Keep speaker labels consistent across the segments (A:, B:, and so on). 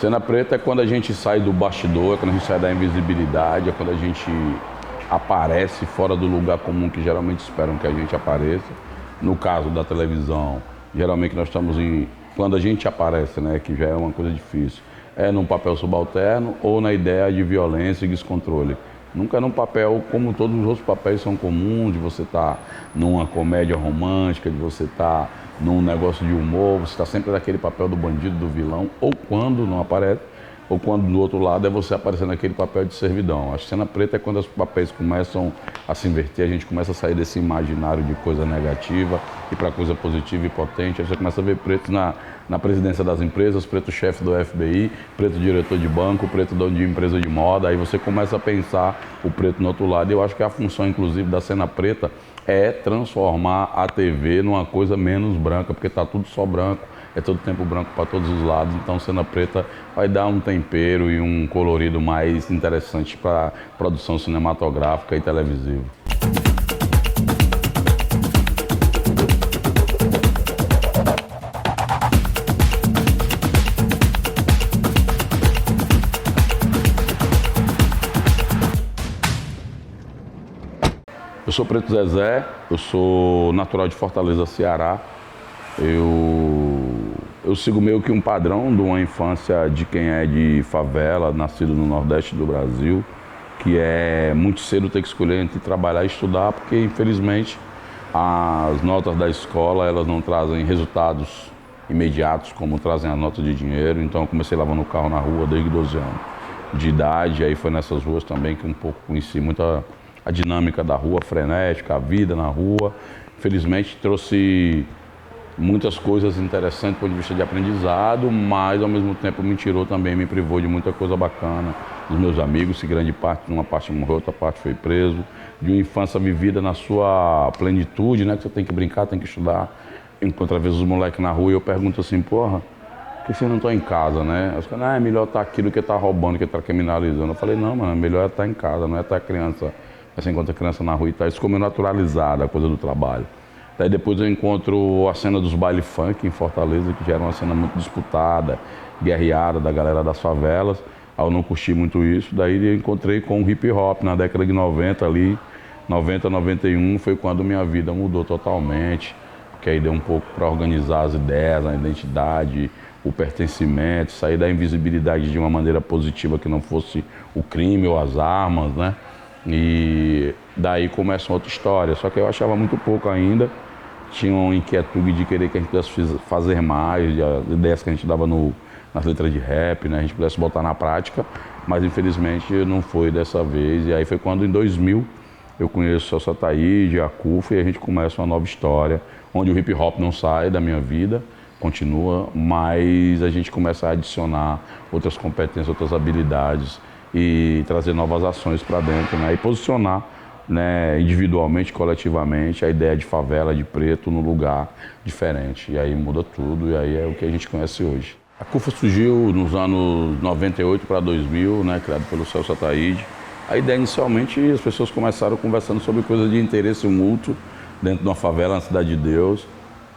A: Cena preta é quando a gente sai do bastidor, é quando a gente sai da invisibilidade, é quando a gente aparece fora do lugar comum que geralmente esperam que a gente apareça. No caso da televisão, geralmente nós estamos em... Quando a gente aparece, né, que já é uma coisa difícil, é num papel subalterno ou na ideia de violência e descontrole. Nunca num papel como todos os outros papéis são comuns, de você estar numa comédia romântica, de você estar num negócio de humor, você está sempre naquele papel do bandido, do vilão, ou quando não aparece, ou quando do outro lado é você aparecer naquele papel de servidão. A cena preta é quando os papéis começam a se inverter, a gente começa a sair desse imaginário de coisa negativa e para coisa positiva e potente. Aí você começa a ver pretos na presidência das empresas, preto chefe do FBI, preto diretor de banco, preto dono de empresa de moda. Aí você começa a pensar o preto no outro lado. E eu acho que a função, inclusive, da cena preta é transformar a TV numa coisa menos branca, porque está tudo só branco. É todo tempo branco para todos os lados, então cena preta vai dar um tempero e um colorido mais interessante para a produção cinematográfica e televisiva. Eu sou Preto Zezé, eu sou natural de Fortaleza, Ceará. Eu sigo meio que um padrão de uma infância de quem é de favela, nascido no Nordeste do Brasil, que é muito cedo ter que escolher entre trabalhar e estudar, porque infelizmente as notas da escola elas não trazem resultados imediatos como trazem as notas de dinheiro. Então eu comecei lavando o carro na rua desde 12 anos de idade, aí foi nessas ruas também que um pouco conheci muita a dinâmica da rua frenética, a vida na rua. Infelizmente trouxe muitas coisas interessantes do ponto de vista de aprendizado, mas ao mesmo tempo me tirou também, me privou de muita coisa bacana, dos meus amigos, que grande parte, uma parte morreu, outra parte foi preso, de uma infância vivida na sua plenitude, né, que você tem que brincar, tem que estudar. Encontro às vezes os moleques na rua e eu pergunto assim, porra, por que vocês não estão em casa, né? Os caras, é melhor estar aqui do que estar roubando, que estar criminalizando. Eu falei, não, mano, melhor é estar em casa, não é estar criança. Você encontra criança na rua e tá, isso ficou meio naturalizado, a coisa do trabalho. Daí depois eu encontro a cena dos baile funk em Fortaleza, que já era uma cena muito disputada, guerreada da galera das favelas. Aí eu não curti muito isso. Daí eu encontrei com o hip hop na década de 90 ali, 90, 91, foi quando minha vida mudou totalmente. Que aí deu um pouco para organizar as ideias, a identidade, o pertencimento, sair da invisibilidade de uma maneira positiva que não fosse o crime ou as armas, né? E daí começa uma outra história, só que eu achava muito pouco ainda, tinha uma inquietude de querer que a gente pudesse fazer mais, as ideias que a gente dava nas letras de rap, né, a gente pudesse botar na prática, mas infelizmente não foi dessa vez. E aí foi quando em 2000 eu conheço o Celso Ataíde, a CUFA, e a gente começa uma nova história, onde o hip hop não sai da minha vida, continua, mas a gente começa a adicionar outras competências, outras habilidades, e trazer novas ações para dentro, né? E posicionar, né, individualmente, coletivamente, a ideia de favela, de preto, num lugar diferente. E aí muda tudo, e aí é o que a gente conhece hoje. A CUFA surgiu nos anos 98 para 2000, né, criado pelo Celso Ataíde. A ideia inicialmente, as pessoas começaram conversando sobre coisas de interesse mútuo dentro de uma favela na Cidade de Deus,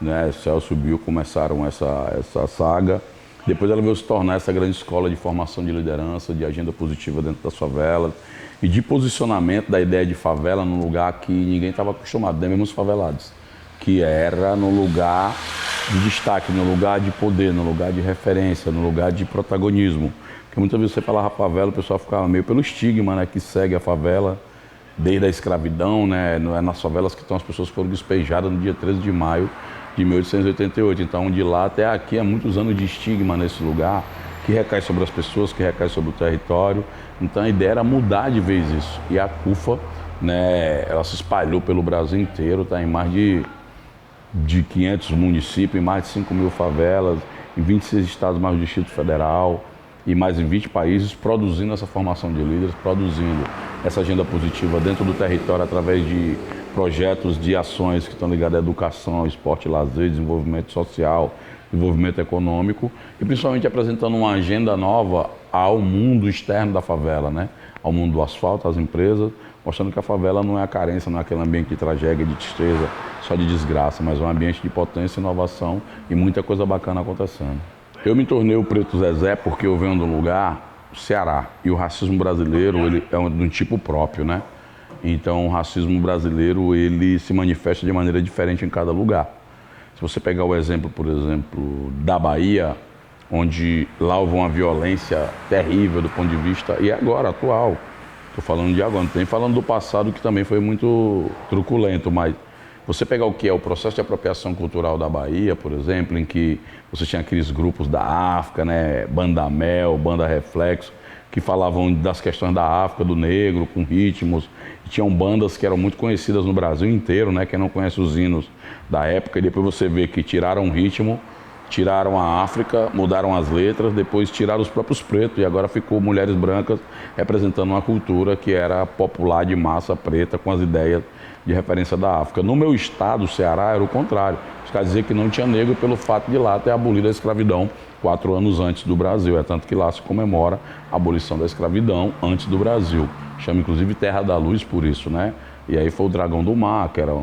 A: né? Celso e Bill começaram essa saga. Depois ela veio se tornar essa grande escola de formação de liderança, de agenda positiva dentro das favelas e de posicionamento da ideia de favela num lugar que ninguém estava acostumado, nem mesmo os favelados, que era no lugar de destaque, no lugar de poder, no lugar de referência, no lugar de protagonismo. Porque muitas vezes você falava favela, o pessoal ficava meio pelo estigma, né, que segue a favela desde a escravidão, né, não é nas favelas que estão as pessoas que foram despejadas no dia 13 de maio de 1888, então de lá até aqui há muitos anos de estigma nesse lugar, que recai sobre as pessoas, que recai sobre o território. Então a ideia era mudar de vez isso. E a CUFA, né, ela se espalhou pelo Brasil inteiro, está em mais de 500 municípios, em mais de 5 mil favelas, em 26 estados mais do Distrito Federal, e mais em 20 países, produzindo essa formação de líderes, produzindo essa agenda positiva dentro do território através de projetos de ações que estão ligadas à educação, esporte, lazer, desenvolvimento social, desenvolvimento econômico e principalmente apresentando uma agenda nova ao mundo externo da favela, né? Ao mundo do asfalto, às empresas, mostrando que a favela não é a carência, não é aquele ambiente de tragédia, de tristeza, só de desgraça, mas é um ambiente de potência, inovação e muita coisa bacana acontecendo. Eu me tornei o Preto Zezé porque eu venho de um lugar, Ceará, e o racismo brasileiro ele é de um tipo próprio, né? Então o racismo brasileiro ele se manifesta de maneira diferente em cada lugar. Se você pegar o exemplo, por exemplo, da Bahia, onde lá houve uma violência terrível do ponto de vista, e agora, atual, estou falando de agora, não tem falando do passado que também foi muito truculento, mas você pegar o que é o processo de apropriação cultural da Bahia, por exemplo, em que você tinha aqueles grupos da África, né, Banda Mel, Banda Reflexo, que falavam das questões da África, do negro, com ritmos, e tinham bandas que eram muito conhecidas no Brasil inteiro, né, quem não conhece os hinos da época, e depois você vê que tiraram o ritmo, tiraram a África, mudaram as letras, depois tiraram os próprios pretos, e agora ficou mulheres brancas representando uma cultura que era popular de massa preta, com as ideias de referência da África. No meu estado, o Ceará, era o contrário. Os caras diziam que não tinha negro pelo fato de lá ter abolido a escravidão 4 anos antes do Brasil. É tanto que lá se comemora a abolição da escravidão antes do Brasil. Chama inclusive Terra da Luz por isso, né? E aí foi o Dragão do Mar, que era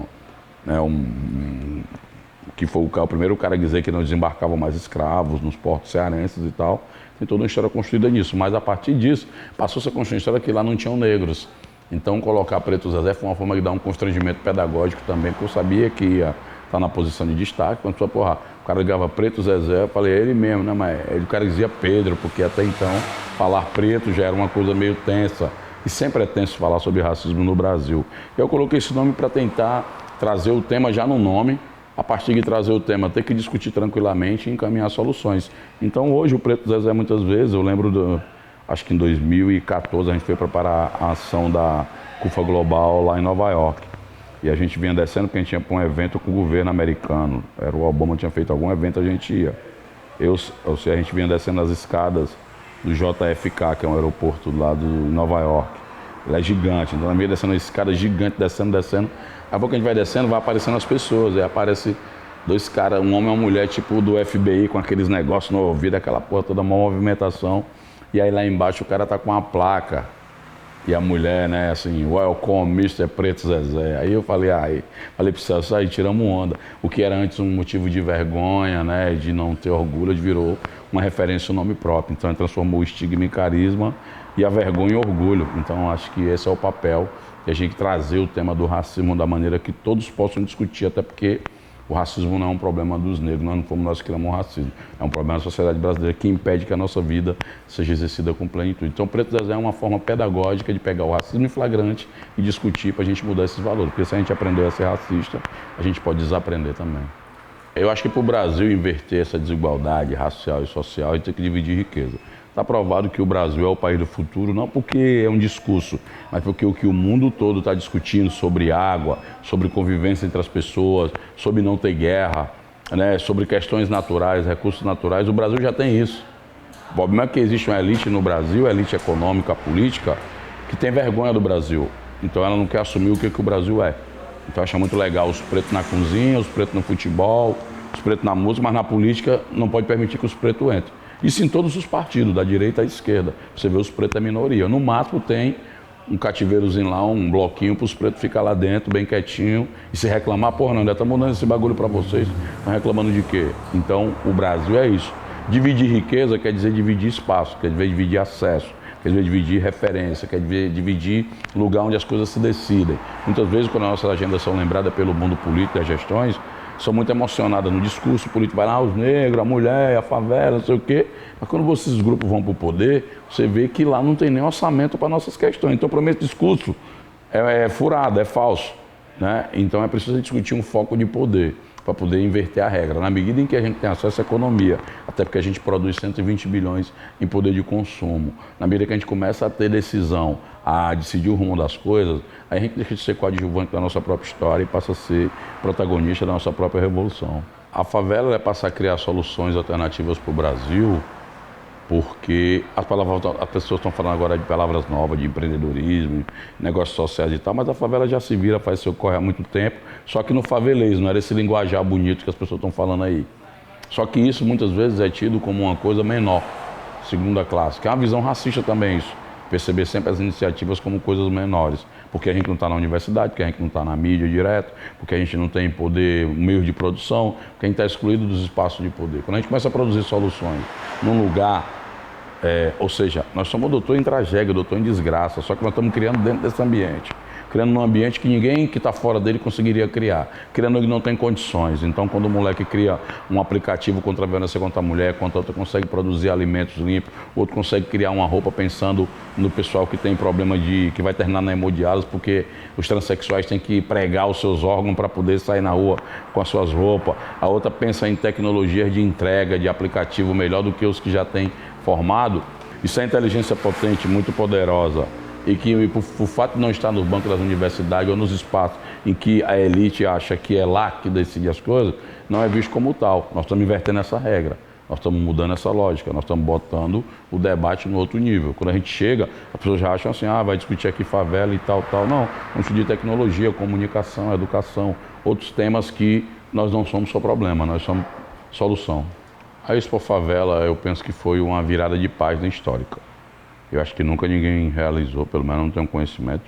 A: que foi o primeiro cara a dizer que não desembarcavam mais escravos nos portos cearenses e tal. Tem toda uma história construída nisso. Mas a partir disso, passou-se a construir a história que lá não tinham negros. Então, colocar Preto Zezé foi uma forma de dar um constrangimento pedagógico também, porque eu sabia que ia estar na posição de destaque. Quando o cara ligava Preto Zezé, eu falei, é ele mesmo, né? Mas o cara dizia Pedro, porque até então falar preto já era uma coisa meio tensa. E sempre é tenso falar sobre racismo no Brasil. Eu coloquei esse nome para tentar trazer o tema já no nome, a partir de trazer o tema, ter que discutir tranquilamente e encaminhar soluções. Então, hoje, o Preto Zezé, muitas vezes, eu lembro acho que em 2014 a gente foi preparar a ação da CUFA Global lá em Nova York. E a gente vinha descendo porque a gente ia para um evento com o governo americano. Era o Obama, tinha feito algum evento, a gente ia. A gente vinha descendo as escadas do JFK, que é um aeroporto lá de Nova York. Ele é gigante, então a gente ia descendo as escadas gigantes, descendo. Daqui a pouco a gente vai descendo, vai aparecendo as pessoas. Aí aparece 2 caras, um homem e uma mulher, tipo do FBI, com aqueles negócios no ouvido, aquela porra toda, uma movimentação. E aí lá embaixo o cara tá com uma placa. E a mulher, né, assim, welcome, Mr. Preto Zezé. Aí eu falei pro Celso, aí tiramos onda. O que era antes um motivo de vergonha, né, de não ter orgulho, virou uma referência ao nome próprio. Então ele transformou o estigma em carisma e a vergonha em orgulho. Então acho que esse é o papel, de a gente trazer o tema do racismo da maneira que todos possam discutir, até porque o racismo não é um problema dos negros, nós não fomos nós que criamos o racismo. É um problema da sociedade brasileira que impede que a nossa vida seja exercida com plenitude. Então, o Preto Zezé é uma forma pedagógica de pegar o racismo em flagrante e discutir para a gente mudar esses valores. Porque se a gente aprender a ser racista, a gente pode desaprender também. Eu acho que para o Brasil inverter essa desigualdade racial e social, a gente tem que dividir riqueza. Está provado que o Brasil é o país do futuro, não porque é um discurso, mas porque o que o mundo todo está discutindo sobre água, sobre convivência entre as pessoas, sobre não ter guerra, né, sobre questões naturais, recursos naturais, o Brasil já tem isso. O problema é que existe uma elite no Brasil, a elite econômica, política, que tem vergonha do Brasil. Então ela não quer assumir o que o Brasil é. Então acha muito legal os pretos na cozinha, os pretos no futebol, os pretos na música, mas na política não pode permitir que os pretos entrem. Isso em todos os partidos, da direita à esquerda. Você vê os pretos é minoria. No máximo tem um cativeirozinho lá, um bloquinho para os pretos ficar lá dentro, bem quietinho, e se reclamar, porra, não, ainda estamos dando esse bagulho para vocês, estão reclamando de quê? Então, o Brasil é isso. Dividir riqueza quer dizer dividir espaço, quer dizer dividir acesso, quer dizer dividir referência, quer dizer dividir lugar onde as coisas se decidem. Muitas vezes, quando as nossas agendas são lembradas pelo mundo político e as gestões, são muito emocionadas no discurso político, vai lá os negros, a mulher, a favela, não sei o quê. Mas quando esses grupos vão para o poder, você vê que lá não tem nem orçamento para nossas questões. Então, para mim, esse discurso é furado, é falso, né? Então, é preciso discutir um foco de poder, para poder inverter a regra. Na medida em que a gente tem acesso à economia, até porque a gente produz 120 bilhões em poder de consumo, na medida que a gente começa a ter decisão, a decidir o rumo das coisas, aí a gente deixa de ser coadjuvante da nossa própria história e passa a ser protagonista da nossa própria revolução. A favela passa a criar soluções alternativas para o Brasil, porque as pessoas estão falando agora de palavras novas, de empreendedorismo, negócios sociais e tal, mas a favela já se vira, faz seu corre há muito tempo, só que no favelês, não era esse linguajar bonito que as pessoas estão falando aí. Só que isso muitas vezes é tido como uma coisa menor, segunda classe, que é uma visão racista também isso. perceber sempre as iniciativas como coisas menores, porque a gente não está na universidade, porque a gente não está na mídia direto, porque a gente não tem poder, meio de produção, porque a gente está excluído dos espaços de poder. Quando a gente começa a produzir soluções num lugar, ou seja, nós somos doutor em tragédia, doutor em desgraça, só que nós estamos criando dentro desse ambiente. Criando um ambiente que ninguém que está fora dele conseguiria criar, criando que não tem condições. Então, quando o moleque cria um aplicativo contra a violência contra a mulher, quando outro consegue produzir alimentos limpos, outro consegue criar uma roupa pensando no pessoal que tem problema que vai terminar na hemodiálise, porque os transexuais têm que pregar os seus órgãos para poder sair na rua com as suas roupas. A outra pensa em tecnologias de entrega, de aplicativo melhor do que os que já têm formado. Isso é inteligência potente, muito poderosa. E que por fato de não estar no banco das universidades ou nos espaços em que a elite acha que é lá que decide as coisas, não é visto como tal. Nós estamos invertendo essa regra, nós estamos mudando essa lógica, nós estamos botando o debate no outro nível. Quando a gente chega, as pessoas já acham assim, vai discutir aqui favela e tal, tal. Não, vamos discutir tecnologia, comunicação, educação, outros temas que nós não somos só problema, nós somos solução. A Expo Favela, eu penso que foi uma virada de página histórica. Eu acho que nunca ninguém realizou, pelo menos não tenho conhecimento,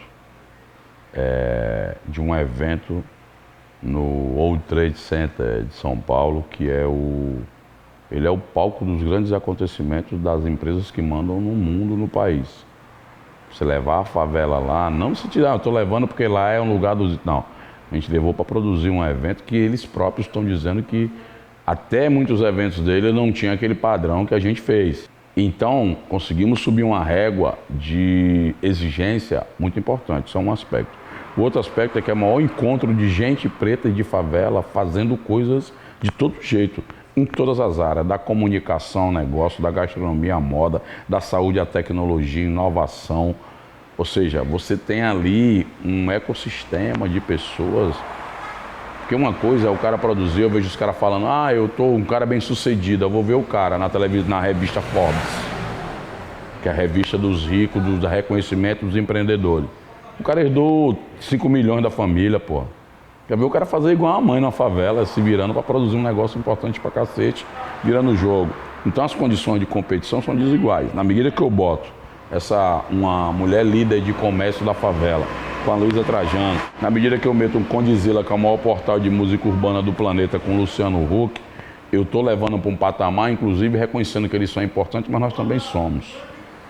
A: de um evento no World Trade Center de São Paulo, que ele é o palco dos grandes acontecimentos das empresas que mandam no mundo, no país. Você levar a favela lá, não no sentido, eu estou levando porque lá é um lugar dos... Não, a gente levou para produzir um evento que eles próprios estão dizendo que até muitos eventos dele não tinha aquele padrão que a gente fez. Então, conseguimos subir uma régua de exigência muito importante, isso é um aspecto. O outro aspecto é que é o maior encontro de gente preta e de favela fazendo coisas de todo jeito, em todas as áreas, da comunicação, negócio, da gastronomia, moda, da saúde, a tecnologia, inovação. Ou seja, você tem ali um ecossistema de pessoas. Porque uma coisa é o cara produzir, eu vejo os caras falando, eu tô um cara bem sucedido, eu vou ver o cara na televisão, na revista Forbes, que é a revista dos ricos, do reconhecimento dos empreendedores. O cara herdou 5 milhões da família, pô. Quer ver o cara fazer igual a mãe na favela, se virando para produzir um negócio importante pra cacete, virando o jogo. Então as condições de competição são desiguais. Na medida que eu boto uma mulher líder de comércio da favela, com a Luísa Trajano, na medida que eu meto um Condzilla, que é o maior portal de música urbana do planeta, com o Luciano Huck, eu estou levando para um patamar, inclusive reconhecendo que eles são importantes, mas nós também somos.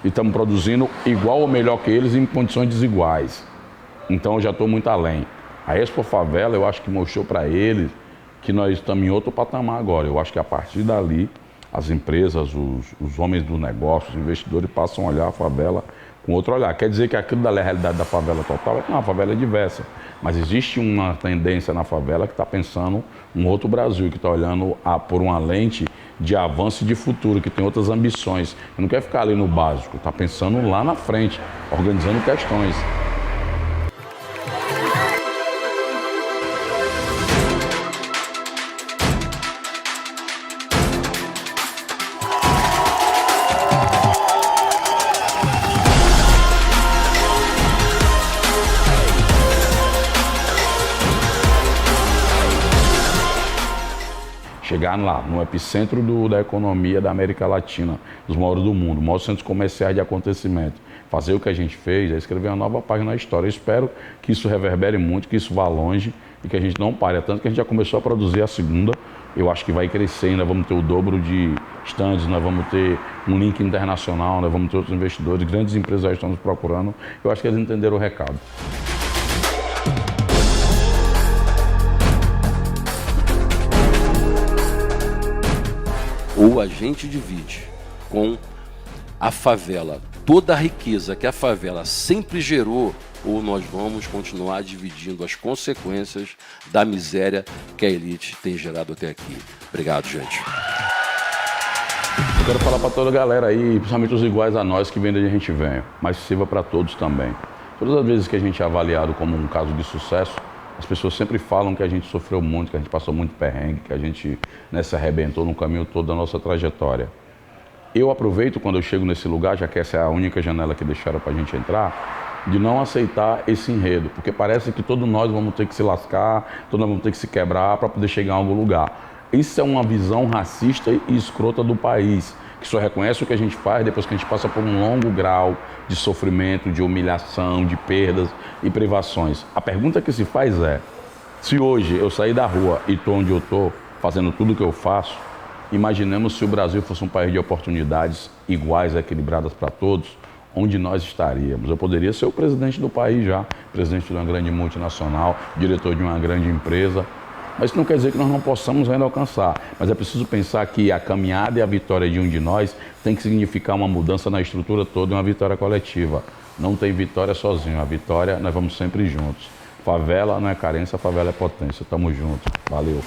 A: E estamos produzindo igual ou melhor que eles em condições desiguais. Então eu já estou muito além. A Expo Favela, eu acho que mostrou para eles que nós estamos em outro patamar agora. Eu acho que a partir dali, as empresas, os homens do negócio, os investidores passam a olhar a favela com outro olhar. Quer dizer que aquilo da realidade da favela total não, a favela é diversa. Mas existe uma tendência na favela que está pensando um outro Brasil, que está olhando por uma lente de avanço e de futuro, que tem outras ambições. Que não quer ficar ali no básico, está pensando lá na frente, organizando questões. Chegar lá, no epicentro da economia da América Latina, dos maiores do mundo, maiores centros comerciais de acontecimento. Fazer o que a gente fez é escrever uma nova página na história. Eu espero que isso reverbere muito, que isso vá longe e que a gente não pare. Tanto que a gente já começou a produzir a segunda, eu acho que vai crescer, ainda vamos ter o dobro de stands, nós vamos ter um link internacional, nós vamos ter outros investidores, grandes empresas já estão nos procurando. Eu acho que eles entenderam o recado.
B: Ou a gente divide com a favela toda a riqueza que a favela sempre gerou, ou nós vamos continuar dividindo as consequências da miséria que a elite tem gerado até aqui. Obrigado, gente.
A: Eu quero falar para toda a galera aí, principalmente os iguais a nós que vem da onde a gente vem, mas sirva para todos também. Todas as vezes que a gente é avaliado como um caso de sucesso, as pessoas sempre falam que a gente sofreu muito, que a gente passou muito perrengue, que a gente se arrebentou no caminho todo da nossa trajetória. Eu aproveito quando eu chego nesse lugar, já que essa é a única janela que deixaram para a gente entrar, de não aceitar esse enredo, porque parece que todos nós vamos ter que se lascar, todos nós vamos ter que se quebrar para poder chegar a algum lugar. Isso é uma visão racista e escrota do país, que só reconhece o que a gente faz depois que a gente passa por um longo grau de sofrimento, de humilhação, de perdas e privações. A pergunta que se faz é, se hoje eu sair da rua e estou onde eu estou, fazendo tudo o que eu faço, imaginemos se o Brasil fosse um país de oportunidades iguais e equilibradas para todos, onde nós estaríamos. Eu poderia ser o presidente do país já, presidente de uma grande multinacional, diretor de uma grande empresa, mas isso não quer dizer que nós não possamos ainda alcançar. Mas é preciso pensar que a caminhada e a vitória de um de nós tem que significar uma mudança na estrutura toda e uma vitória coletiva. Não tem vitória sozinho, a vitória nós vamos sempre juntos. Favela não é carência, favela é potência. Tamo junto. Valeu.